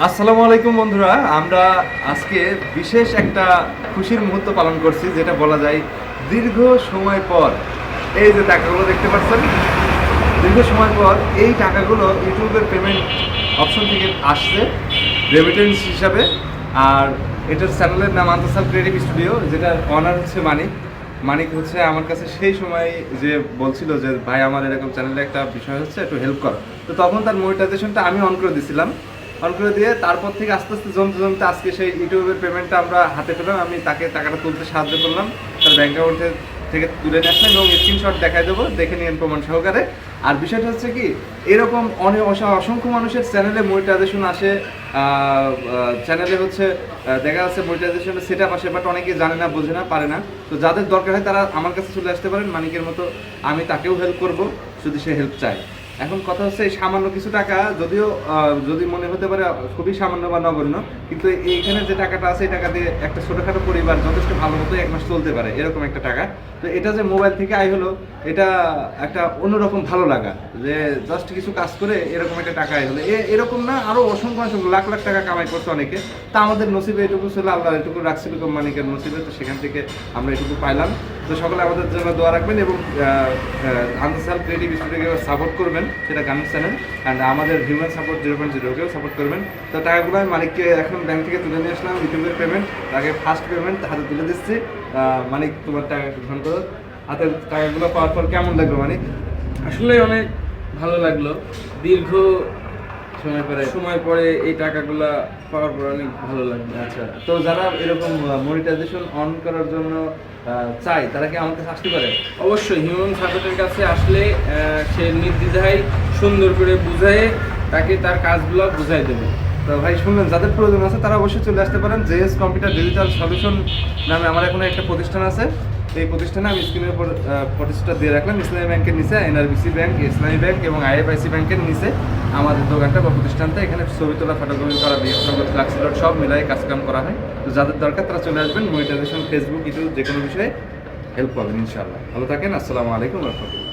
আসসালামু আলাইকুম বন্ধুরা, আমরা আজকে বিশেষ একটা খুশির মুহূর্ত পালন করছি, যেটা বলা যায় দীর্ঘ সময় পর। এই যে টাকাগুলো দেখতে পাচ্ছেন, দীর্ঘ সময় পর এই টাকাগুলো ইউটিউবের পেমেন্ট অপশন থেকে আসছে রেমিটেন্স হিসাবে। আর এটার চ্যানেলের নাম আন্তসাল ক্রিয়েটিভ স্টুডিও, যেটার অনার হচ্ছে মানিক। মানিক হচ্ছে আমার কাছে সেই সময় যে বলছিল যে ভাই আমার এরকম চ্যানেলে একটা বিষয় হচ্ছে, একটু হেল্প কর। তো তখন তার মনিটাইজেশনটা আমি অন করে দিয়েছিলাম। অন করে দিয়ে তারপর থেকে আস্তে আস্তে জমতে জমতে আজকে সেই ইউটিউবের পেমেন্টটা আমরা হাতে পেলাম। আমি তাকে টাকাটা তুলতে সাহায্য করলাম, তার ব্যাঙ্ক অ্যাকাউন্টে থেকে তুলে নিয়ে আসলাম এবং স্ক্রিনশট দেখাই দেবো, দেখে নিন প্রমাণ সহকারে। আর বিষয়টা হচ্ছে কি, এরকম অসংখ্য মানুষের চ্যানেলে মনিটাইজেশন আসে, চ্যানেলে হচ্ছে দেখা যাচ্ছে মনিটাইজেশনের সেট আপ আসে, বাট অনেকে জানে না, বোঝে না, পারে না। তো যাদের দরকার হয় তারা আমার কাছে চলে আসতে পারেন মানিকের মতো। আমি তাকেও হেল্প করব যদি সে হেল্প চায়। এখন কথা হচ্ছে, এই সামান্য কিছু টাকা যদিও যদি মনে হতে পারে খুবই সামান্য বা নগণ্য, কিন্তু এইখানে যে টাকাটা আছে এই টাকা দিয়ে একটা ছোটোখাটো পরিবার যথেষ্ট ভালো মতো এক মাস চলতে পারে, এরকম একটা টাকা। তো এটা যে মোবাইল থেকে আয় হলো, এটা একটা অন্যরকম ভালো লাগা, যে জাস্ট কিছু কাজ করে এরকম একটা টাকা আয় হলো। এরকম না, আরও অসংখ্য অসংখ্য লাখ লাখ টাকা কামাই করছে অনেকে। তা আমাদের নসিবে এটুকু ছিল, আল্লাহ এটুকু রাখছিল কোম্পানিকের নসিবে, তো সেখান থেকে আমরা এটুকু পাইলাম। তো সকলে আমাদের জন্য দোয়া রাখবেন এবং আনসাল ক্রিয়েটিভ স্টুডিওকে সাপোর্ট করবেন, সেটা গানের চ্যানেল। অ্যান্ড আমাদের হিউম্যান সাপোর্ট 0.0কেও সাপোর্ট করবেন। তো টাকাগুলো আমি মানিককে এখন ব্যাংক থেকে তুলে নিয়ে আসলাম, ইউটিউবের পেমেন্ট, তাকে ফার্স্ট পেমেন্ট হাতে তুলে দিচ্ছি। মানিক, তোমার টাকা গ্রহণ করো। হাতের টাকাগুলো পাওয়ার পর কেমন লাগলো মানিক? আসলে অনেক ভালো লাগলো। দীর্ঘ সময় পরে এই টাকাগুলা পাওয়ার পর অনেক ভালো লাগলো। আচ্ছা, তো যারা এরকম মনিটাইজেশন অন করার জন্য চায়, তারা কি আমার কাছে আসতে পারে? অবশ্যই হিউম্যান সাপোর্টের কাছে আসলে সে নির্দ্বিধায় সুন্দর করে বুঝায় তাকে তার কাজগুলো বুঝাই দেবে। তো ভাই শুনলেন, যাদের প্রয়োজন আছে তারা অবশ্যই চলে আসতে পারেন। জেএস কম্পিউটার ডিজিটাল সলিউশন নামে আমার এখানে একটা প্রতিষ্ঠান আছে। এই প্রতিষ্ঠানে আমি স্ক্রিনের উপর প্রতিষ্ঠাটা দিয়ে রাখলাম। ইসলামী ব্যাংকের নিচে এনআরবিসি ব্যাংক, ইসলামী ব্যাংক এবং আইএফআইসি ব্যাংকের নিচে আমাদের দোকানটা বা প্রতিষ্ঠানটা। এখানে ছবি তোলা, ফটোগ্রাফি করা, ফ্লাক্সিলোড সব মিলাই কাজকাম করা হয়। তো যাদের দরকার তারা চলে আসবেন। মনিটাইজেশন, ফেসবুক, ইউটিউব যে কোনো বিষয়ে হেল্প পাবেন ইনশাআল্লাহ। ভালো থাকেন। আসসালামু আলাইকুম রহমতুল্লাহ।